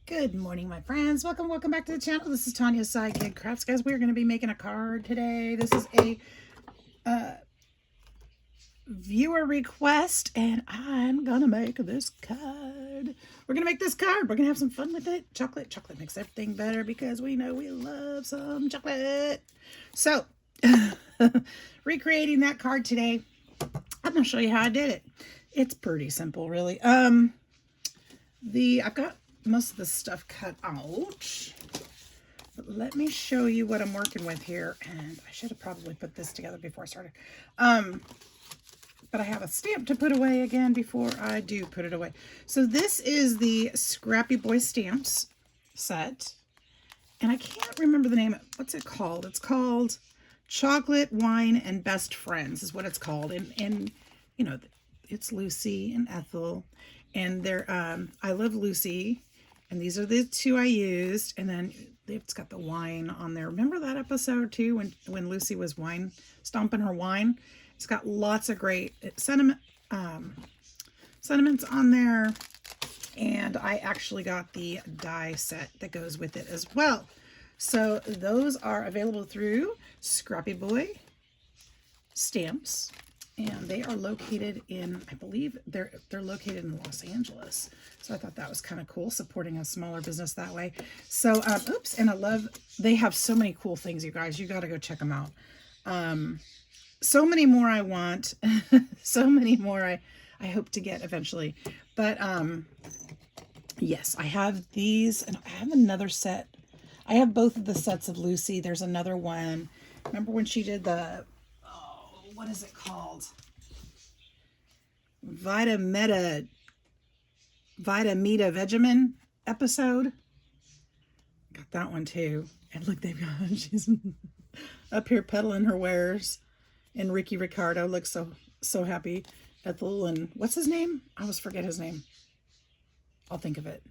Good morning, my friends. Welcome back to the channel. This is Tanya Sidegigcrafts. Guys, we're going to be making a card today. This is a viewer request, and I'm going to make this card. We're going to make this card. We're going to have some fun with it. Chocolate makes everything better because we know we love some chocolate. So, recreating that card today. I'm going to show you how I did it. It's pretty simple, really. I've got most of the stuff cut out, but let me show you what I'm working with here. And I should have probably put this together before I started. But I have a stamp to put away again before I do put it away. So this is the Scrappy Boy Stamps set. And I can't remember the name. What's it called? It's called Chocolate, Wine, and Best Friends is what it's called. And you know, it's Lucy and Ethel. And they're, I Love Lucy. And these are the two I used. And then it's got the wine on there. Remember that episode too, when Lucy was stomping her wine? It's got lots of great sentiments on there. And I actually got the die set that goes with it as well. So those are available through Scrappy Boy Stamps. And they are located in, I believe they're located in Los Angeles. So I thought that was kind of cool, supporting a smaller business that way. So, oops, and they have so many cool things, you guys. You got to go check them out. So many more I want. So many more I hope to get eventually. But, yes, I have these, and I have another set. I have both of the sets of Lucy. There's another one. Remember when she did what is it called? Vitamita Vegemin episode. Got that one too. And look, she's up here peddling her wares. And Ricky Ricardo looks so happy. Ethel and what's his name? I always forget his name. I'll think of it.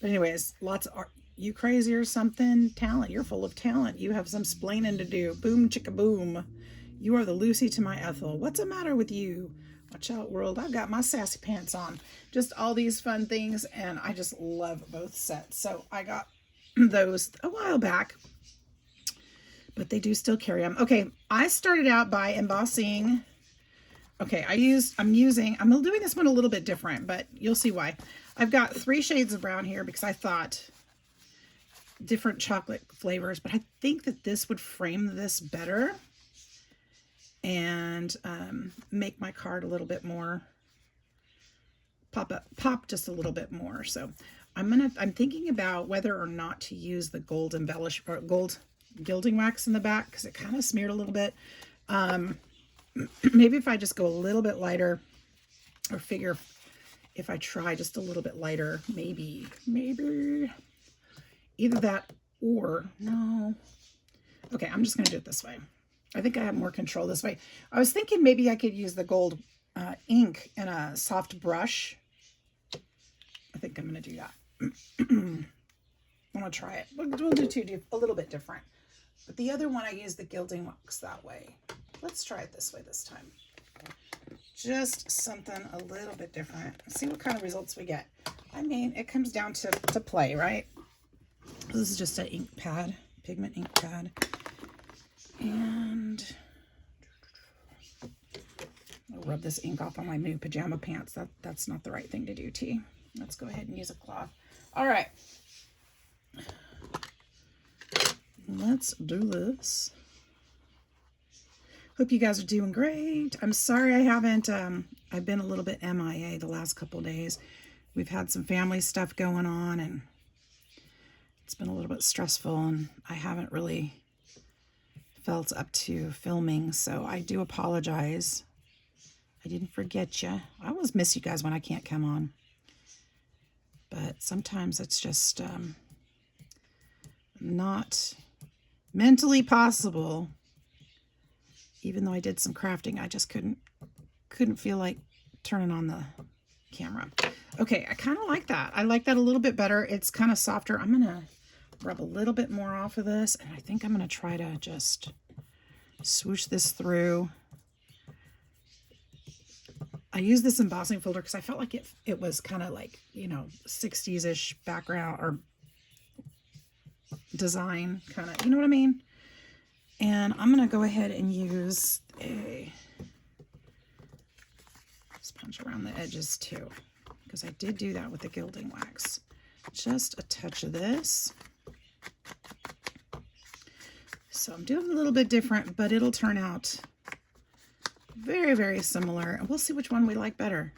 But anyways, lots of art. You crazy or something? Talent. You're full of talent. You have some splaining to do. Boom chicka boom. You are the Lucy to my Ethel. What's the matter with you? Watch out, world. I've got my sassy pants on. Just all these fun things, and I just love both sets. So I got those a while back, but they do still carry them. Okay, I started out by embossing. Okay, I'm doing this one a little bit different, but you'll see why. I've got 3 shades of brown here because I thought different chocolate flavors, but I think that this would frame this better and make my card a little bit more pop just a little bit more. So I'm thinking about whether or not to use the gold embellish or gold gilding wax in the back because it kind of smeared a little bit. Maybe if I just go a little bit lighter, or figure if I try just a little bit lighter, maybe either that or no. Okay, I'm just gonna do it this way. I think I have more control this way. I was thinking maybe I could use the gold ink in a soft brush. I think I'm going to do that. I'm going to try it. We'll do a little bit different. But the other one, I use the gilding wax that way. Let's try it this way this time. Just something a little bit different. See what kind of results we get. I mean, it comes down to play, right? This is just an ink pad, pigment ink pad. And I'll rub this ink off on my new pajama pants. That's not the right thing to do, T. Let's go ahead and use a cloth. All right. Let's do this. Hope you guys are doing great. I'm sorry I haven't, I've been a little bit MIA the last couple of days. We've had some family stuff going on, and it's been a little bit stressful, and I haven't really felt up to filming, so I do apologize. I didn't forget you. I always miss you guys when I can't come on, but sometimes it's just not mentally possible. Even though I did some crafting, I just couldn't feel like turning on the camera. Okay, I kind of like that. I like that a little bit better. It's kind of softer. I'm gonna rub a little bit more off of this, and I think I'm going to try to just swoosh this through. I use this embossing folder because I felt like it was kind of like, you know, 60s-ish background or design kind of, you know what I mean? And I'm going to go ahead and use a sponge around the edges too, because I did do that with the gilding wax. Just a touch of this. So I'm doing a little bit different, but it'll turn out very, very similar. And we'll see which one we like better.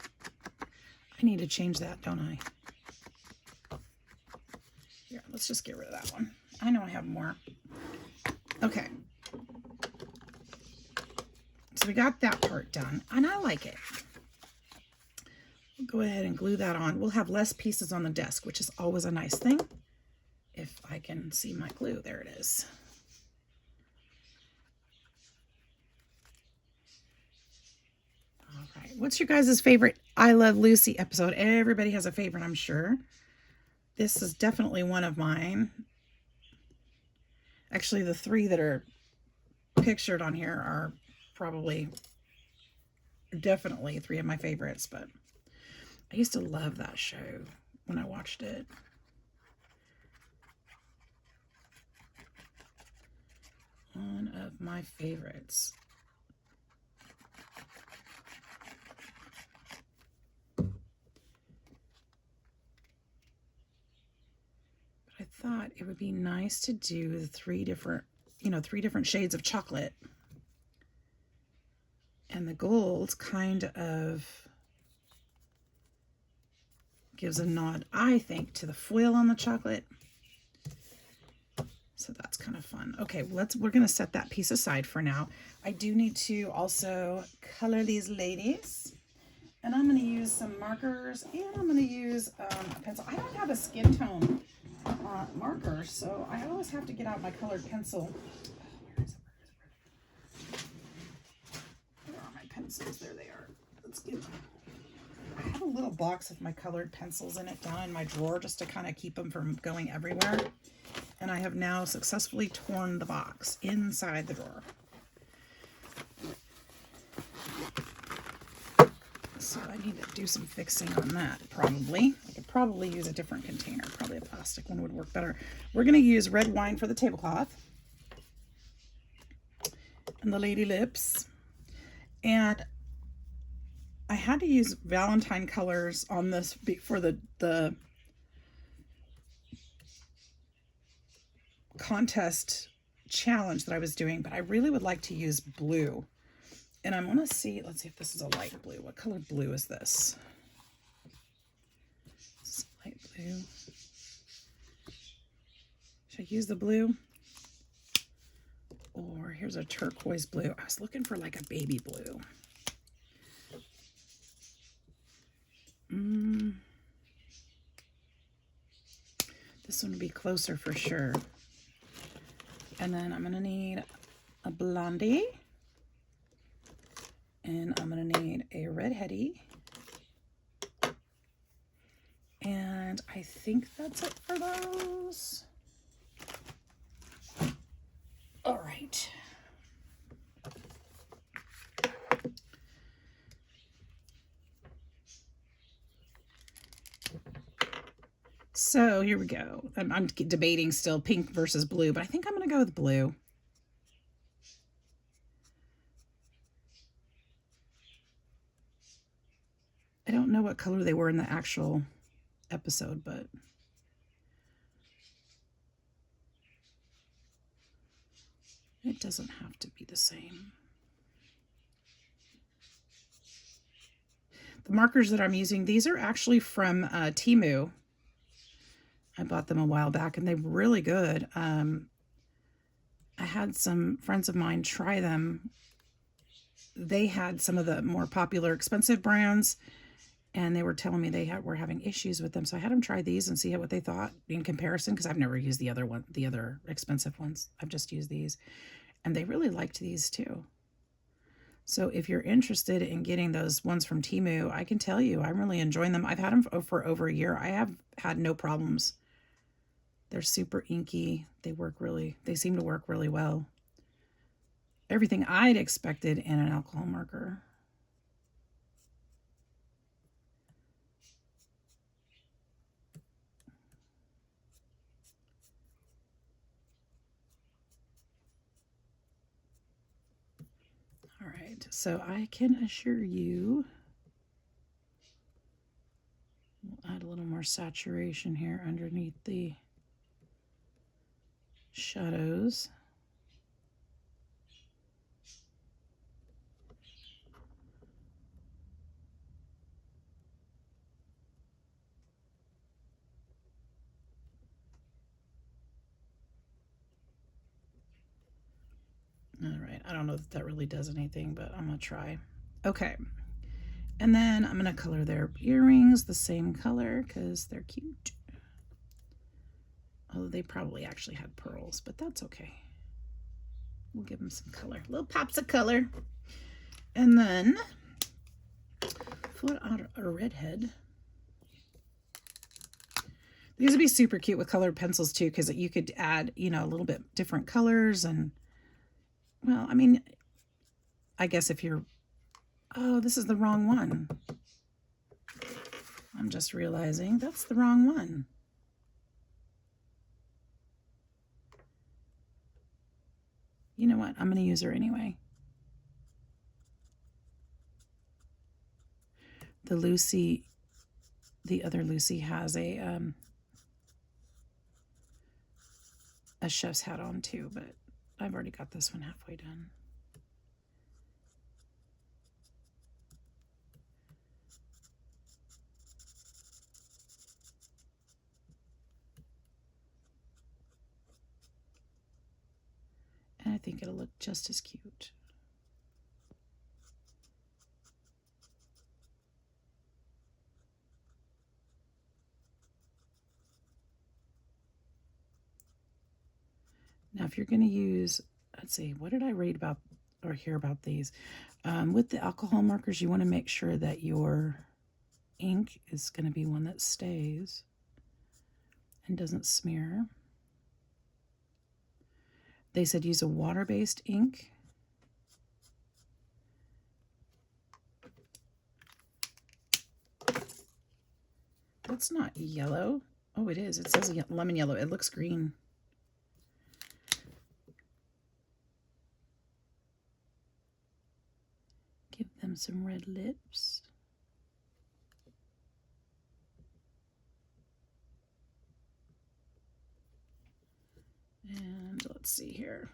I need to change that, don't I? Here, let's just get rid of that one. I know I have more. Okay. So we got that part done, and I like it. We'll go ahead and glue that on. We'll have less pieces on the desk, which is always a nice thing. If I can see my glue, there it is. All right, what's your guys' favorite I Love Lucy episode? Everybody has a favorite, I'm sure. This is definitely one of mine. Actually, the three that are pictured on here are probably definitely three of my favorites, but I used to love that show when I watched it. One of my favorites. I thought it would be nice to do the three different shades of chocolate. And the gold kind of gives a nod, I think, to the foil on the chocolate. So that's kind of fun. Okay, we're going to set that piece aside for now. I do need to also color these ladies. And I'm going to use some markers, and I'm going to use a pencil. I don't have a skin tone marker, so I always have to get out my colored pencil. Where are my pencils? There they are. Let's get them. I have a little box of my colored pencils in it down in my drawer just to kind of keep them from going everywhere. And I have now successfully torn the box inside the drawer. So I need to do some fixing on that, probably. I could probably use a different container. Probably a plastic one would work better. We're going to use red wine for the tablecloth. And the lady lips. And I had to use Valentine colors on this for the contest challenge that I was doing, but I really would like to use blue. And I'm going to see, let's see if this is a light blue. What color blue is this? This is light blue. Should I use the blue? Or here's a turquoise blue. I was looking for like a baby blue. This one would be closer for sure. And then I'm going to need a blondie. And I'm going to need a redheady. And I think that's it for those. All right. So here we go. I'm debating still pink versus blue, but I think I'm going to go with blue. I don't know what color they were in the actual episode, but it doesn't have to be the same. The markers that I'm using, these are actually from Temu. I bought them a while back and they're really good. I had some friends of mine try them. They had some of the more popular expensive brands and they were telling me they were having issues with them. So I had them try these and see what they thought in comparison, because I've never used the other expensive ones. I've just used these and they really liked these too. So if you're interested in getting those ones from Temu, I can tell you I'm really enjoying them. I've had them for over a year. I have had no problems. They're super inky. They seem to work really well. Everything I'd expected in an alcohol marker. right, so I can assure you, we'll add a little more saturation here underneath the shadows. All right, I don't know if that really does anything, but I'm gonna try. Okay, and then I'm gonna color their earrings the same color because they're cute. Although they probably actually had pearls, but that's okay. We'll give them some color, little pops of color. And then for our redhead, these would be super cute with colored pencils too, because you could add, you know, a little bit different colors. And well, I mean, I guess if you're, oh, this is the wrong one. I'm just realizing that's the wrong one. You know what? I'm going to use her anyway. The Lucy, the other Lucy has a chef's hat on too, but I've already got this one halfway done. And I think it'll look just as cute. Now, if you're going to use, let's see, what did I read about or hear about these? With the alcohol markers, you want to make sure that your ink is going to be one that stays and doesn't smear. They said use a water-based ink. That's not yellow. Oh, it is. It says lemon yellow. It looks green. Give them some red lips. And let's see here.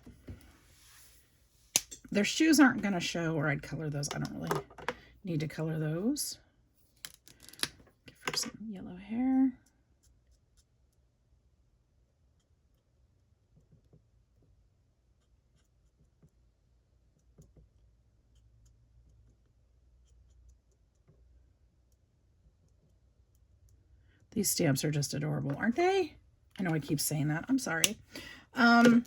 Their shoes aren't going to show, or I'd color those. I don't really need to color those. Give her some yellow hair. These stamps are just adorable, aren't they? I know I keep saying that. I'm sorry. What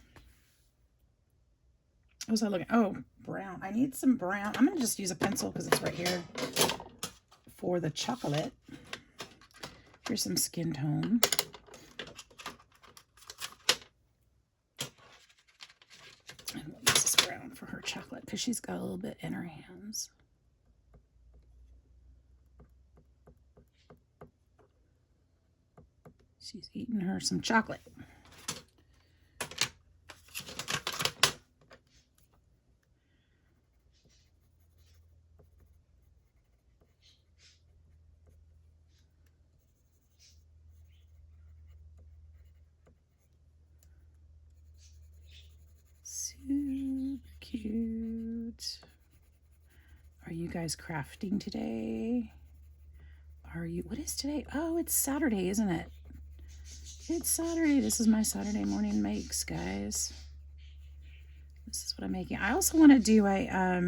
was I looking? Oh, brown. I need some brown. I'm going to just use a pencil because it's right here for the chocolate. Here's some skin tone. And we'll use this brown for her chocolate because she's got a little bit in her hands. She's eating her some chocolate. Super cute. Are you guys crafting today? Are you, what is today? Oh, it's Saturday, isn't it? It's Saturday. This is my Saturday morning makes, guys. This is what I'm making. I also want to do a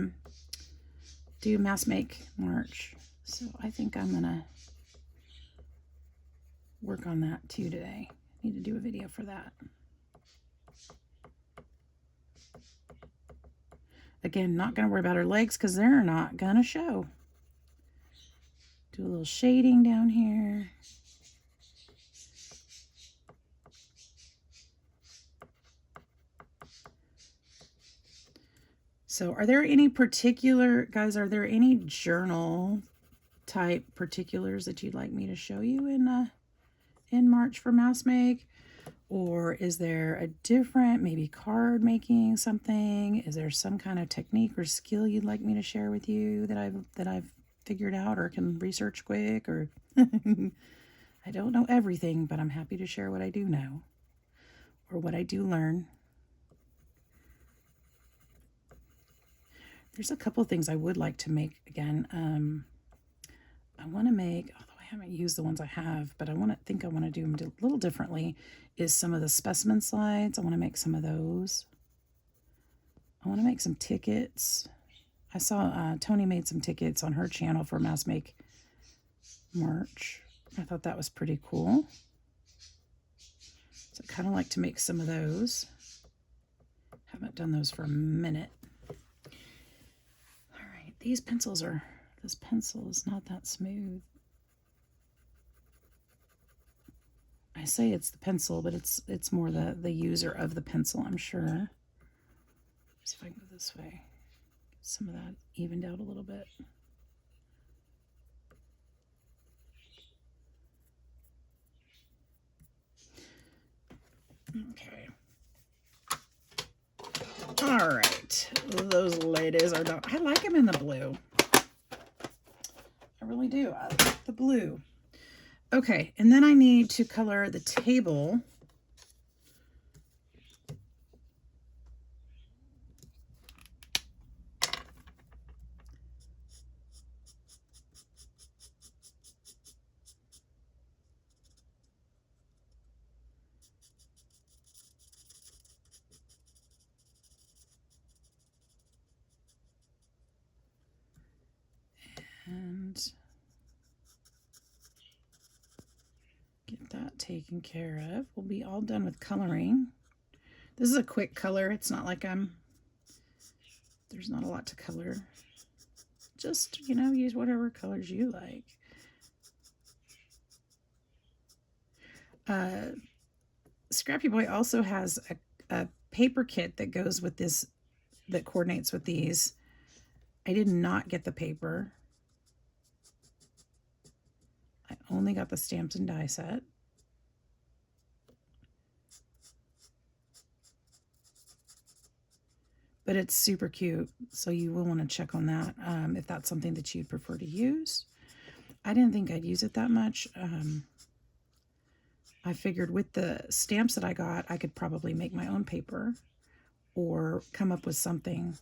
do mass make March. So I think I'm gonna work on that too today. I need to do a video for that. Again, not gonna worry about her legs because they're not gonna show. Do a little shading down here. So are there any particular, guys, are there any journal type particulars that you'd like me to show you in March for mass make? Or is there a different, maybe card making something? Is there some kind of technique or skill you'd like me to share with you that I've figured out or can research quick? Or I don't know everything, but I'm happy to share what I do know or what I do learn. There's a couple of things I would like to make again. I want to make, although I haven't used the ones I have, but I want to do them a little differently, is some of the specimen slides. I want to make some of those. I want to make some tickets. I saw Tony made some tickets on her channel for Mass Make March. I thought that was pretty cool. So I kind of like to make some of those. Haven't done those for a minute. All right, this pencil is not that smooth. I say it's the pencil, but it's more the user of the pencil, I'm sure. See if I can go this way. Get some of that evened out a little bit. Okay. All right. Those ladies are done. I like them in the blue. I really do. I like the blue. Okay, and then I need to color the table. And get that taken care of. We'll be all done with coloring. This is a quick color. It's not like there's not a lot to color. Just, use whatever colors you like. Scrappy Boy also has a paper kit that goes with this, that coordinates with these. I did not get the paper. I only got the stamps and die set. But it's super cute, so you will want to check on that if that's something that you'd prefer to use. I didn't think I'd use it that much. I figured with the stamps that I got, I could probably make my own paper or come up with something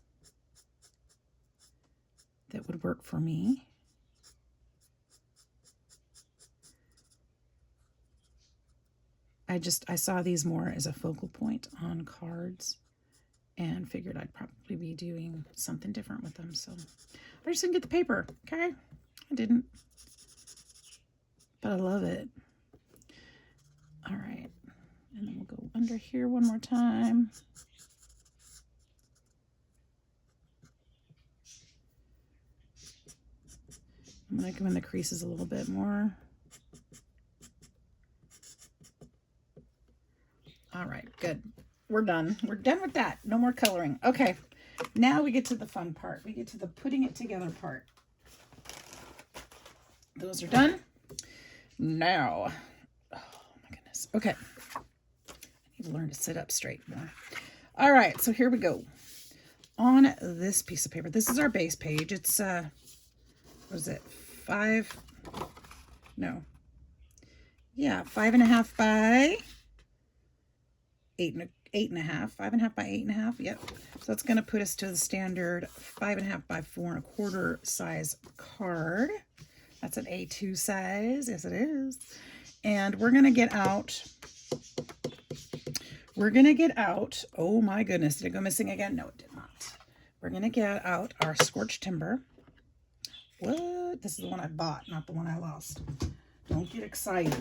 that would work for me. I saw these more as a focal point on cards and figured I'd probably be doing something different with them. So I just didn't get the paper. Okay. I didn't, but I love it. All right. And then we'll go under here one more time. I'm going to go in the creases a little bit more. All right, good. We're done. We're done with that. No more coloring. Okay, now we get to the fun part. We get to the putting it together part. Those are done. Now, oh my goodness. Okay, I need to learn to sit up straight more. All right, so here we go. On this piece of paper, this is our base page. It's, what is it? 5.5 by 8.5, 5.5 by 8.5. Yep. So that's going to put us to the standard 5.5 by 4.25 size card. That's an A2 size. Yes, it is. And we're going to get out. Oh my goodness. Did it go missing again? No, it did not. We're going to get out our scorched timber. What? This is the one I bought, not the one I lost. Don't get excited.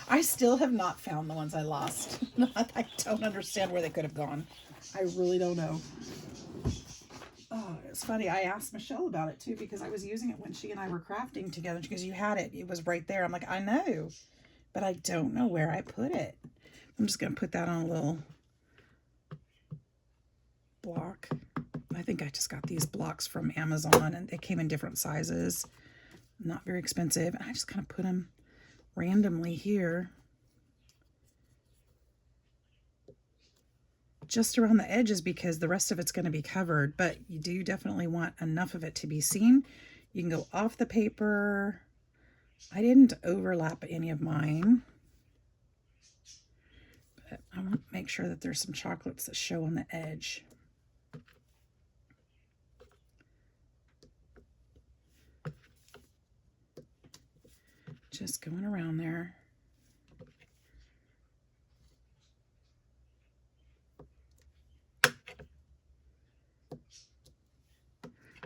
I still have not found the ones I lost. I don't understand where they could have gone. I really don't know. Oh, it's funny. I asked Michelle about it too because I was using it when she and I were crafting together because you had it. It was right there. I'm like, I know, but I don't know where I put it. I'm just going to put that on a little block. I think I just got these blocks from Amazon and they came in different sizes. Not very expensive. And I just kind of put them randomly here. just around the edges because the rest of it's going to be covered, but you do definitely want enough of it to be seen. You can go off the paper. I didn't overlap any of mine, but I want to make sure that there's some chocolates that show on the edge. Just going around there.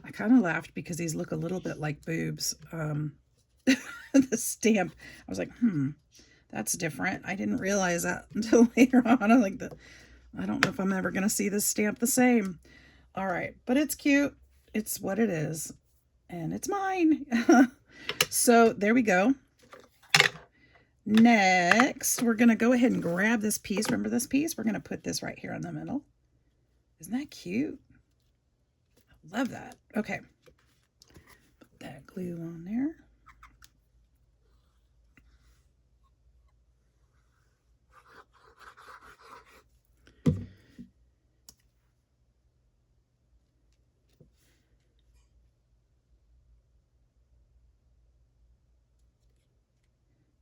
I kind of laughed because these look a little bit like boobs. The stamp, I was like, that's different. I didn't realize that until later on. I'm like, I don't know if I'm ever going to see this stamp the same. All right, but it's cute. It's what it is, and it's mine. So there we go. Next, we're going to go ahead and grab this piece. Remember this piece? We're going to put this right here in the middle. Isn't that cute? I love that. Okay. Put that glue on there.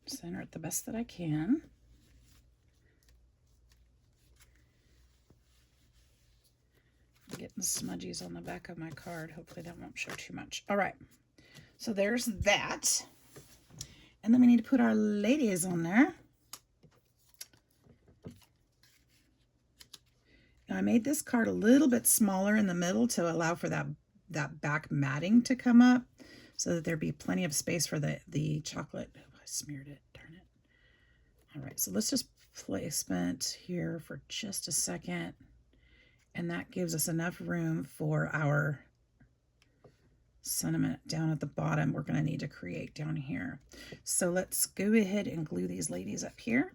Center it the best that I can. I'm getting smudgies on the back of my card. Hopefully that won't show too much. All right, so there's that. And then we need to put our ladies on there. Now I made this card a little bit smaller in the middle to allow for that back matting to come up so that there'd be plenty of space for the chocolate. Oh, I smeared it, darn it. All right, so let's just placement here for just a second. And that gives us enough room for our sentiment down at the bottom we're going to need to create down here. So let's go ahead and glue these ladies up here.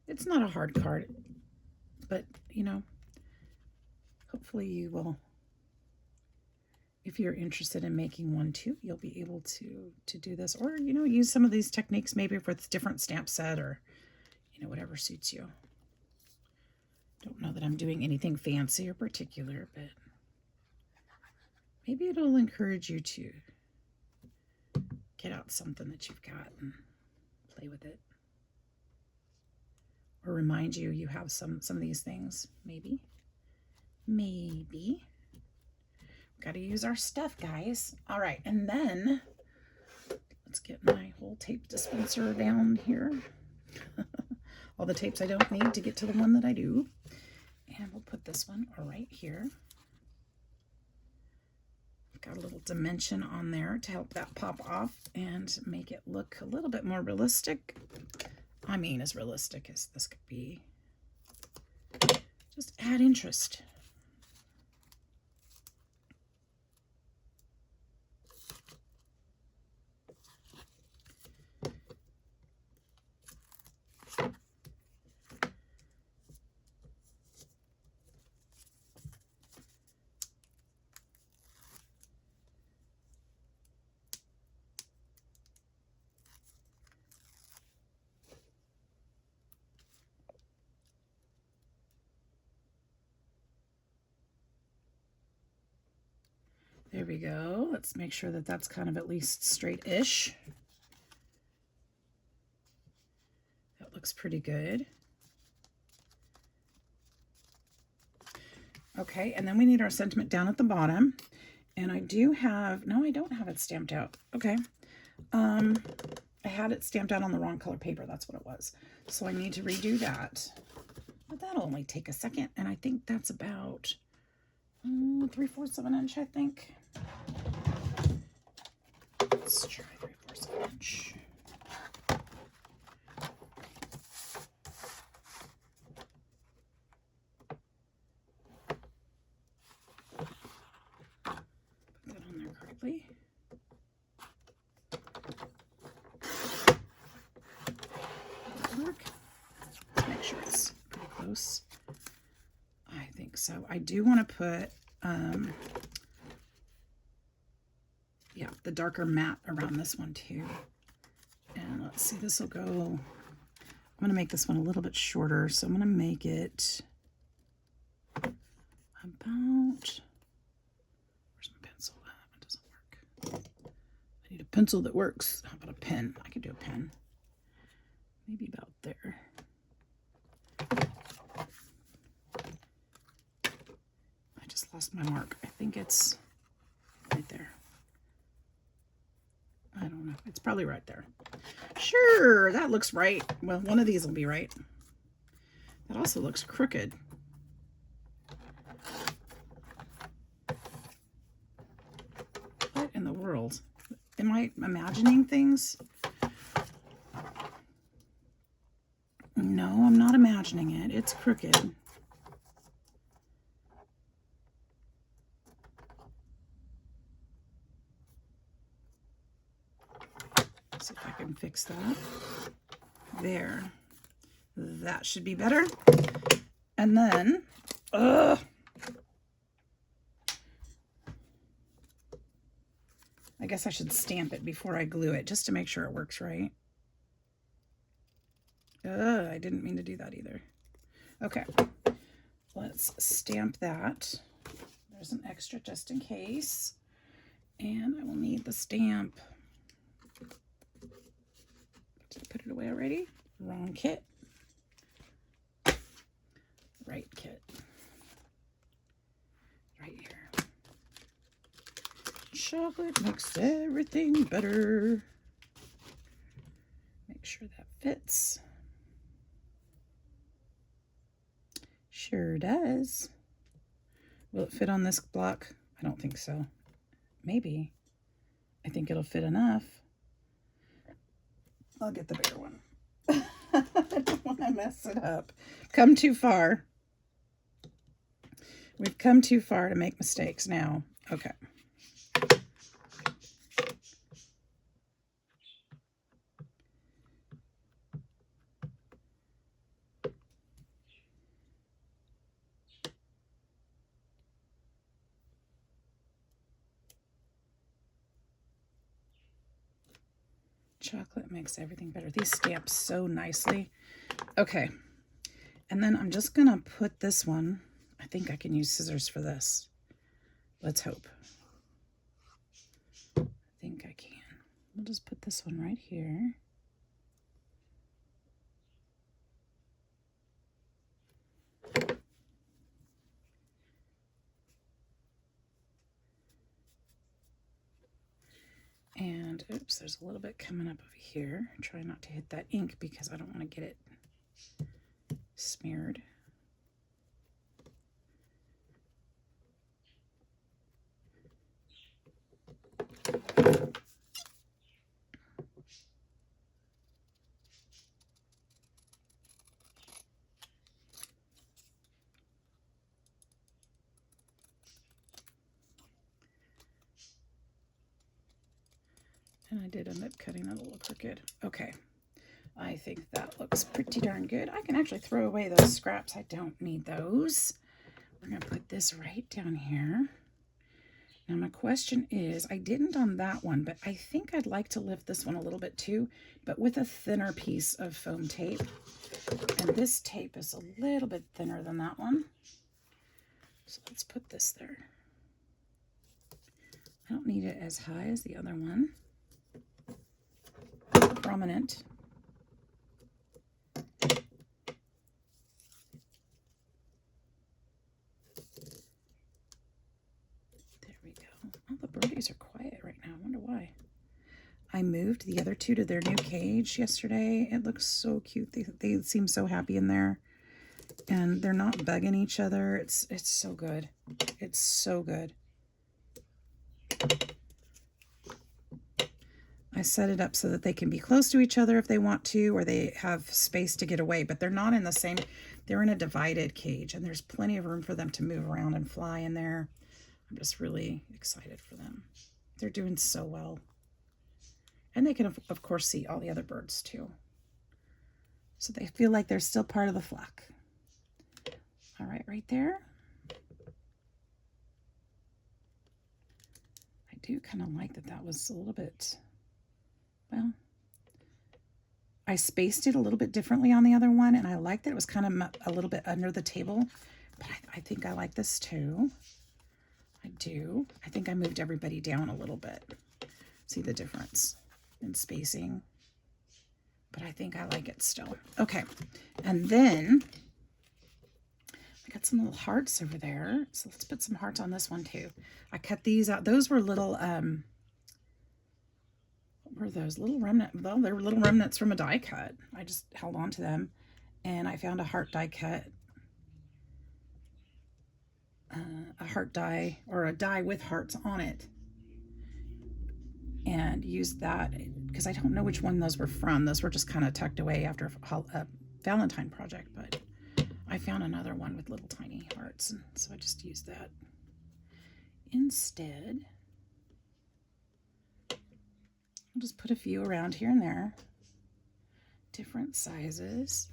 It's not a hard card, but you know, hopefully you will, if you're interested in making one too, you'll be able to do this, or you know, use some of these techniques maybe for a different stamp set, or you know, whatever suits you. Don't know that I'm doing anything fancy or particular, but maybe it'll encourage you to get out something that you've got and play with it, or remind you you have some of these things. Maybe got to use our stuff, guys. All right, and then let's get my whole tape dispenser down here. All the tapes I don't need to get to the one that I do. And we'll put this one right here. Got a little dimension on there to help that pop off and make it look a little bit more realistic. I mean, as realistic as this could be. Just add interest. There we go. Let's make sure that that's kind of at least straight-ish. That looks pretty good. Okay, and then we need our sentiment down at the bottom. And I do have, no, I don't have it stamped out. Okay. I had it stamped out on the wrong color paper. That's what it was. So I need to redo that. But that'll only take a second. And I think that's about 3/4 of an inch, I think. Let's try 3/4 of an inch. Put that on there correctly. Work. Let's make sure it's pretty close. I think so. I do want to put yeah, the darker matte around this one too. And let's see, this will go, I'm going to make this one a little bit shorter. So I'm going to make it about, where's my pencil at? It doesn't work. I need a pencil that works. How about a pen? I could do a pen. Maybe about there. I just lost my mark. I think it's right there. I don't know. It's probably right there. Sure, that looks right. Well, one of these will be right. That also looks crooked. What in the world? Am I imagining things? No, I'm not imagining it. It's crooked. See if I can fix that. There. That should be better. And then, I guess I should stamp it before I glue it, just to make sure it works right. I didn't mean to do that either. Okay, let's stamp that. There's an extra just in case. And I will need the stamp. Did I put it away already? Wrong kit. Right kit. Right here. Chocolate makes everything better. Make sure that fits. Sure does. Will it fit on this block? I don't think so. Maybe. I think it'll fit enough. I'll get the bigger one. I don't want to mess it up. Come too far. We've come too far to make mistakes now. Okay. Chocolate makes everything better. These stamp so nicely. Okay. And then I'm just going to put this one. I think I can use scissors for this. Let's hope. I think I can. We'll just put this one right here. And oops, there's a little bit coming up over here. Try not to hit that ink because I don't want to get it smeared. And I did end up cutting that a little crooked. Okay, I think that looks pretty darn good. I can actually throw away those scraps. I don't need those. We're going to put this right down here. Now my question is, I didn't on that one, but I think I'd like to lift this one a little bit too, but with a thinner piece of foam tape. And this tape is a little bit thinner than that one. So let's put this there. I don't need it as high as the other one. Prominent. There we go. Oh, the birdies are quiet right now. I wonder why. I moved the other two to their new cage yesterday. It looks so cute. They seem so happy in there. And they're not bugging each other. It's so good. It's so good. I set it up so that they can be close to each other if they want to, or they have space to get away, but they're not in the same, they're in a divided cage, and there's plenty of room for them to move around and fly in there. I'm just really excited for them. They're doing so well. And they can, of course, see all the other birds too. So they feel like they're still part of the flock. All right, right there. I do kind of like that that was a little bit, well, I spaced it a little bit differently on the other one, and I like that it was kind of a little bit under the table, but I think I like this too. I do. I think I moved everybody down a little bit. See the difference in spacing? But I think I like it still. Okay, and then I got some little hearts over there. So let's put some hearts on this one too. I cut these out. Those were little, what were those? Little remnant. Well, they were little remnants from a die cut. I just held on to them, and I found a heart die cut. A heart die, or a die with hearts on it, and used that because I don't know which one those were from. Those were just kind of tucked away after a Valentine project, but I found another one with little tiny hearts, and so I just used that instead. I'll just put a few around here and there, different sizes.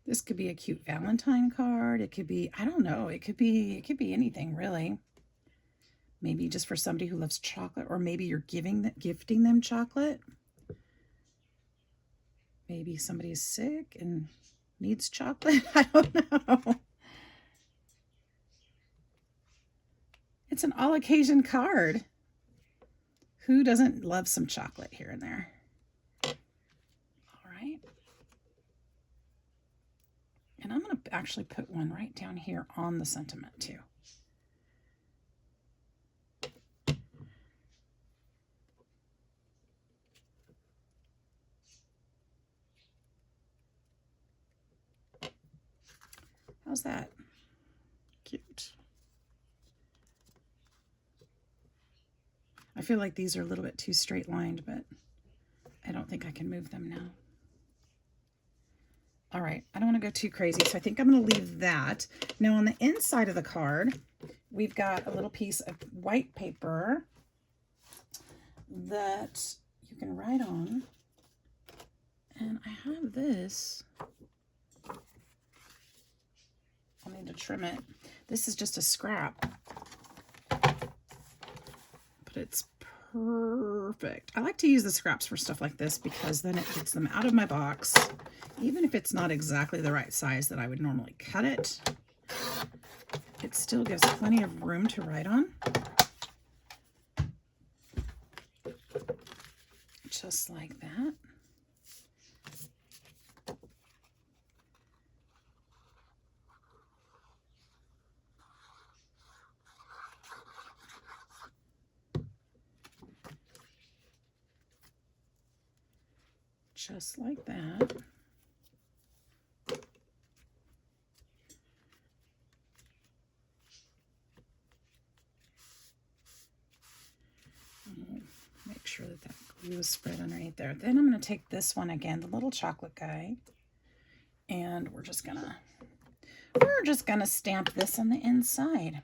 This could be a cute Valentine card. It could be, I don't know, it could be anything really. Maybe just for somebody who loves chocolate, or maybe you're gifting them chocolate. Maybe somebody's sick and needs chocolate. I don't know. It's an all occasion card. Who doesn't love some chocolate here and there? All right. And I'm going to actually put one right down here on the sentiment too. How's that? Cute. I feel like these are a little bit too straight lined, but I don't think I can move them now. All right, I don't want to go too crazy, so I think I'm going to leave that. Now on the inside of the card, we've got a little piece of white paper that you can write on. And I have this. I'll need to trim it. This is just a scrap, but it's perfect. I like to use the scraps for stuff like this because then it gets them out of my box. Even if it's not exactly the right size that I would normally cut it, it still gives plenty of room to write on. Just like that. Just like that. Make sure that that glue is spread underneath there. Then I'm going to take this one again, the little chocolate guy, and we're just gonna stamp this on the inside.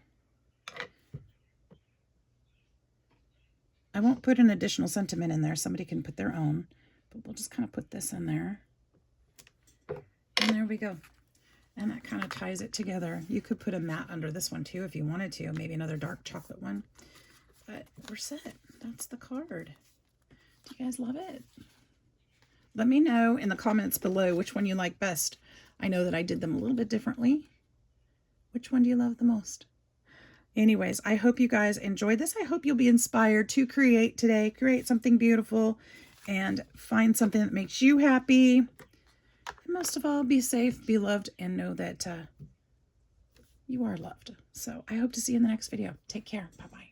I won't put an additional sentiment in there. Somebody can put their own, but we'll just kind of put this in there. And there we go. And that kind of ties it together. You could put a matte under this one too if you wanted to, maybe another dark chocolate one. But we're set. That's the card. Do you guys love it? Let me know in the comments below which one you like best. I know that I did them a little bit differently. Which one do you love the most? Anyways, I hope you guys enjoyed this. I hope you'll be inspired to create today. Create something beautiful and find something that makes you happy. And most of all, be safe, be loved, and know that you are loved. So I hope to see you in the next video. Take care. Bye-bye.